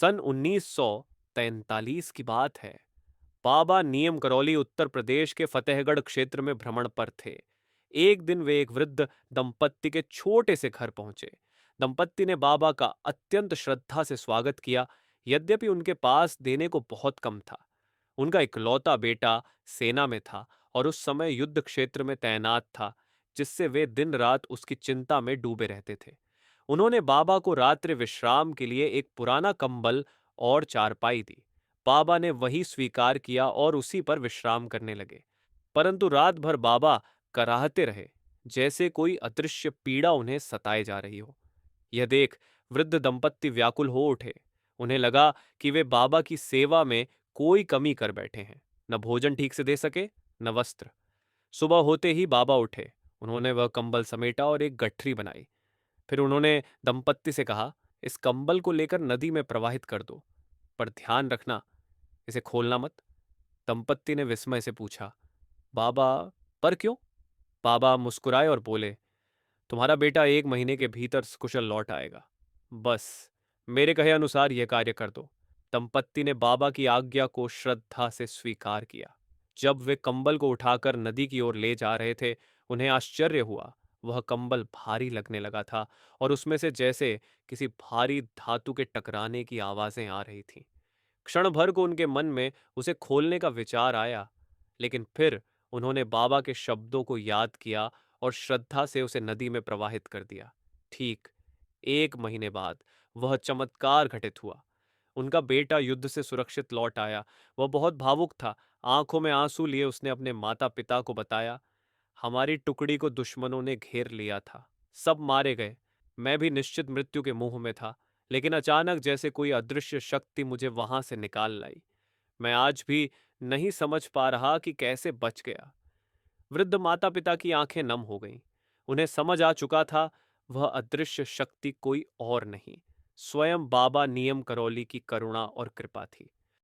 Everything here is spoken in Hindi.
सन 1943 की बात है। बाबा नियम करौली उत्तर प्रदेश के फतेहगढ़ क्षेत्र में भ्रमण पर थे। एक दिन वे एक वृद्ध दंपत्ति के छोटे से घर पहुंचे। दंपत्ति ने बाबा का अत्यंत श्रद्धा से स्वागत किया, यद्यपि उनके पास देने को बहुत कम था। उनका इकलौता बेटा सेना में था और उस समय युद्ध क्षेत्र में तैनात था, जिससे वे दिन रात उसकी चिंता में डूबे रहते थे। उन्होंने बाबा को रात्रि विश्राम के लिए एक पुराना कंबल और चारपाई दी। बाबा ने वही स्वीकार किया और उसी पर विश्राम करने लगे। परंतु रात भर बाबा कराहते रहे, जैसे कोई अदृश्य पीड़ा उन्हें सताए जा रही हो। यह देख वृद्ध दंपत्ति व्याकुल हो उठे। उन्हें लगा कि वे बाबा की सेवा में कोई कमी कर बैठे हैं। न भोजन ठीक से दे सके, न वस्त्र। सुबह होते ही बाबा उठे। उन्होंने वह कंबल समेटा और एक गठरी बनाई। फिर उन्होंने दंपत्ति से कहा, इस कंबल को लेकर नदी में प्रवाहित कर दो, पर ध्यान रखना, इसे खोलना मत। दंपत्ति ने विस्मय से पूछा, बाबा, पर क्यों? बाबा मुस्कुराए और बोले, तुम्हारा बेटा 1 महीने के भीतर कुशल लौट आएगा। बस मेरे कहे अनुसार यह कार्य कर दो। दंपत्ति ने बाबा की आज्ञा को श्रद्धा से स्वीकार किया। जब वे कंबल को उठाकर नदी की ओर ले जा रहे थे, उन्हें आश्चर्य हुआ। वह कंबल भारी लगने लगा था और उसमें से जैसे किसी भारी धातु के टकराने की आवाजें आ रही थीं। क्षण भर को उनके मन में उसे खोलने का विचार आया, लेकिन फिर उन्होंने बाबा के शब्दों को याद किया और श्रद्धा से उसे नदी में प्रवाहित कर दिया। ठीक 1 महीने बाद वह चमत्कार घटित हुआ। उनका बेटा युद्ध से सुरक्षित लौट आया। वह बहुत भावुक था। आंखों में आंसू लिए उसने अपने माता पिता को बताया, हमारी टुकड़ी को दुश्मनों ने घेर लिया था, सब मारे गए। मैं भी निश्चित मृत्यु के मुंह में था, लेकिन अचानक जैसे कोई अदृश्य शक्ति मुझे वहां से निकाल लाई। मैं आज भी नहीं समझ पा रहा कि कैसे बच गया। वृद्ध माता पिता की आंखें नम हो गईं। उन्हें समझ आ चुका था, वह अदृश्य शक्ति कोई और नहीं, स्वयं बाबा नियम करौली की करुणा और कृपा थी।